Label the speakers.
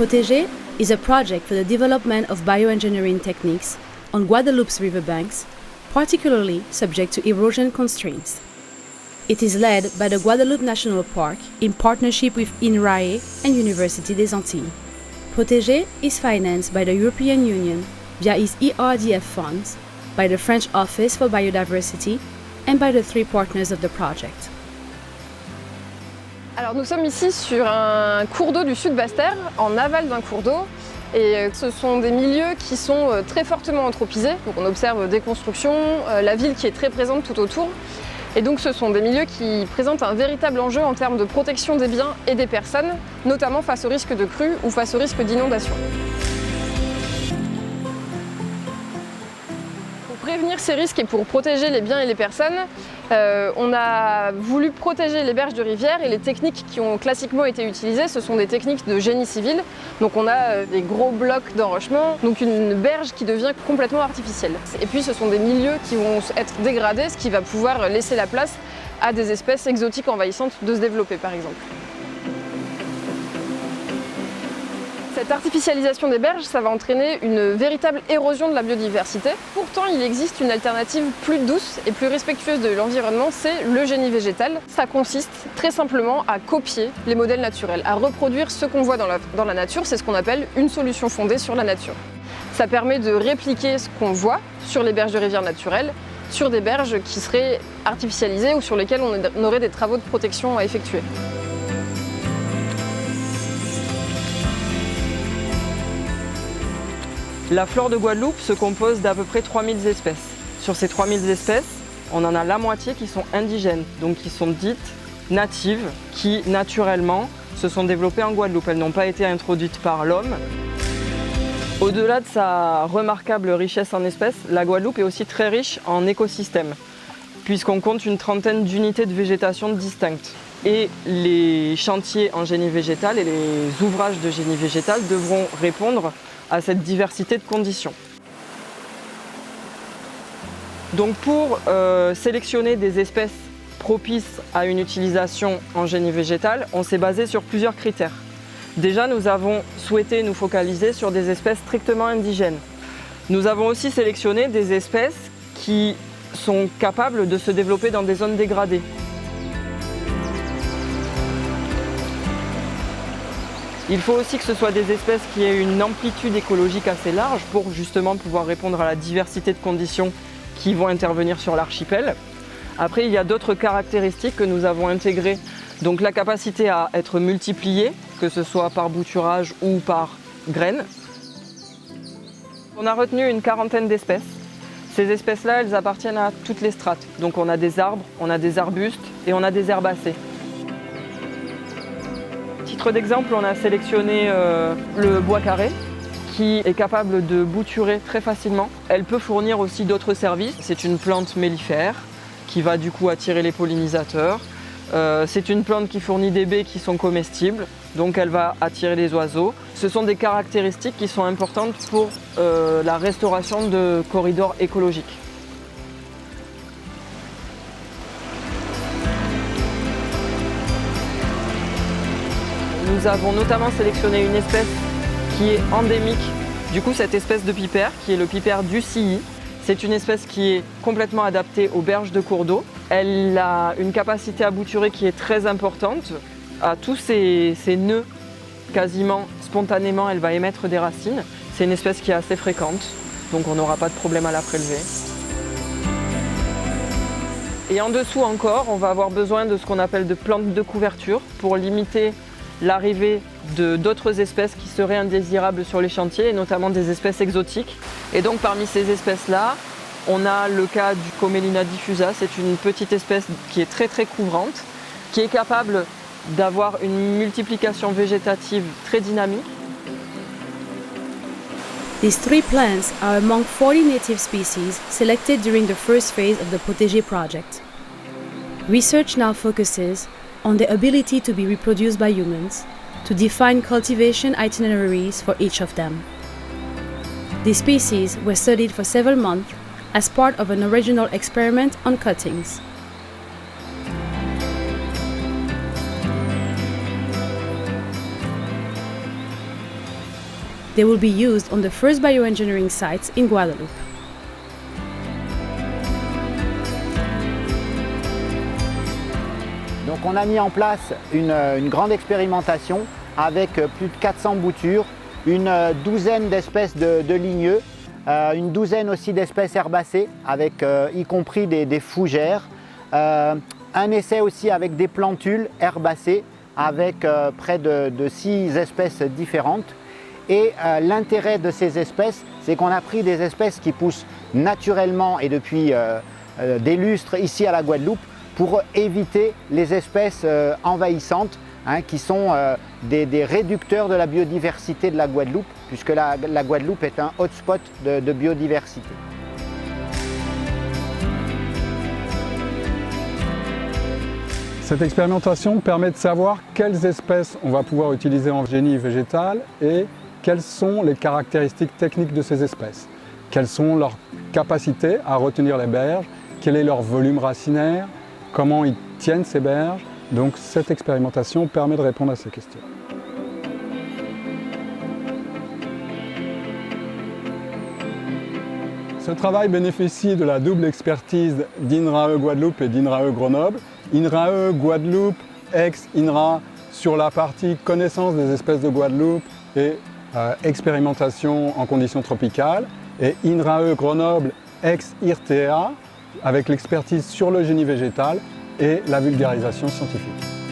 Speaker 1: Protégé is a project for the development of bioengineering techniques on Guadeloupe's riverbanks, particularly subject to erosion constraints. It is led by the Guadeloupe National Park in partnership with INRAE and Université des Antilles. Protégé is financed by the European Union via its ERDF funds, by the French Office for Biodiversity, and by the 3 partners of the project.
Speaker 2: Alors nous sommes ici sur un cours d'eau du sud Basse-Terre, en aval d'un cours d'eau. Et ce sont des milieux qui sont très fortement anthropisés. Donc on observe des constructions, la ville qui est très présente tout autour. Et donc ce sont des milieux qui présentent un véritable enjeu en termes de protection des biens et des personnes, notamment face au risque de crue ou face au risque d'inondation. Pour prévenir ces risques et pour protéger les biens et les personnes, on a voulu protéger les berges de rivière et les techniques qui ont classiquement été utilisées, ce sont des techniques de génie civil. Donc on a des gros blocs d'enrochement, donc une berge qui devient complètement artificielle. Et puis ce sont des milieux qui vont être dégradés, ce qui va pouvoir laisser la place à des espèces exotiques envahissantes de se développer par exemple. Cette artificialisation des berges, ça va entraîner une véritable érosion de la biodiversité. Pourtant, il existe une alternative plus douce et plus respectueuse de l'environnement, c'est le génie végétal. Ça consiste très simplement à copier les modèles naturels, à reproduire ce qu'on voit dans la nature, c'est ce qu'on appelle une solution fondée sur la nature. Ça permet de répliquer ce qu'on voit sur les berges de rivières naturelles, sur des berges qui seraient artificialisées ou sur lesquelles on aurait des travaux de protection à effectuer.
Speaker 3: La flore de Guadeloupe se compose d'à peu près 3000 espèces. Sur ces 3000 espèces, on en a la moitié qui sont indigènes, donc qui sont dites natives, qui naturellement se sont développées en Guadeloupe. Elles n'ont pas été introduites par l'homme. Au-delà de sa remarquable richesse en espèces, la Guadeloupe est aussi très riche en écosystèmes, puisqu'on compte une trentaine d'unités de végétation distinctes. Et les chantiers en génie végétal et les ouvrages de génie végétal devront répondre à cette diversité de conditions. Donc pour sélectionner des espèces propices à une utilisation en génie végétal, on s'est basé sur plusieurs critères. Déjà, nous avons souhaité nous focaliser sur des espèces strictement indigènes. Nous avons aussi sélectionné des espèces qui sont capables de se développer dans des zones dégradées. Il faut aussi que ce soit des espèces qui aient une amplitude écologique assez large pour justement pouvoir répondre à la diversité de conditions qui vont intervenir sur l'archipel. Après, il y a d'autres caractéristiques que nous avons intégrées. Donc la capacité à être multipliée, que ce soit par bouturage ou par graines. On a retenu une quarantaine d'espèces. Ces espèces-là, elles appartiennent à toutes les strates. Donc on a des arbres, on a des arbustes et on a des herbacées. À titre d'exemple, on a sélectionné le bois carré qui est capable de bouturer très facilement. Elle peut fournir aussi d'autres services. C'est une plante mellifère qui va du coup attirer les pollinisateurs. C'est une plante qui fournit des baies qui sont comestibles, donc elle va attirer les oiseaux. Ce sont des caractéristiques qui sont importantes pour la restauration de corridors écologiques. Nous avons notamment sélectionné une espèce qui est endémique. Du coup, cette espèce de pipère, qui est le pipère du Silly, c'est une espèce qui est complètement adaptée aux berges de cours d'eau. Elle a une capacité à bouturer qui est très importante. À tous ces nœuds, quasiment spontanément, elle va émettre des racines. C'est une espèce qui est assez fréquente, donc on n'aura pas de problème à la prélever. Et en dessous encore, on va avoir besoin de ce qu'on appelle de plantes de couverture pour limiter l'arrivée d'autres espèces qui seraient indésirables sur les chantiers, et notamment des espèces exotiques. Et donc parmi ces espèces-là, on a le cas du Commelina diffusa. C'est une petite espèce qui est très couvrante, qui est capable d'avoir une multiplication végétative très dynamique.
Speaker 1: These 3 plants are among 40 native species selected during the first phase of the Protégé project. Research now focuses on the ability to be reproduced by humans, to define cultivation itineraries for each of them. These species were studied for several months as part of an original experiment on cuttings. They will be used on the first bioengineering sites in Guadeloupe.
Speaker 4: Donc on a mis en place une grande expérimentation avec plus de 400 boutures, une douzaine d'espèces de ligneux, une douzaine aussi d'espèces herbacées, avec y compris des fougères, un essai aussi avec des plantules herbacées, avec près de 6 espèces différentes. Et l'intérêt de ces espèces, c'est qu'on a pris des espèces qui poussent naturellement et depuis des lustres ici à la Guadeloupe, pour éviter les espèces envahissantes, qui sont des réducteurs de la biodiversité de la Guadeloupe, puisque la Guadeloupe est un hotspot de biodiversité.
Speaker 5: Cette expérimentation permet de savoir quelles espèces on va pouvoir utiliser en génie végétal et quelles sont les caractéristiques techniques de ces espèces. Quelles sont leurs capacités à retenir les berges, quel est leur volume racinaire, comment ils tiennent ces berges. Donc cette expérimentation permet de répondre à ces questions. Ce travail bénéficie de la double expertise d'INRAE Guadeloupe et d'INRAE Grenoble. INRAE Guadeloupe, ex-INRA sur la partie connaissance des espèces de Guadeloupe et expérimentation en conditions tropicales. Et INRAE Grenoble, ex-IRTA, avec l'expertise sur le génie végétal et la vulgarisation scientifique.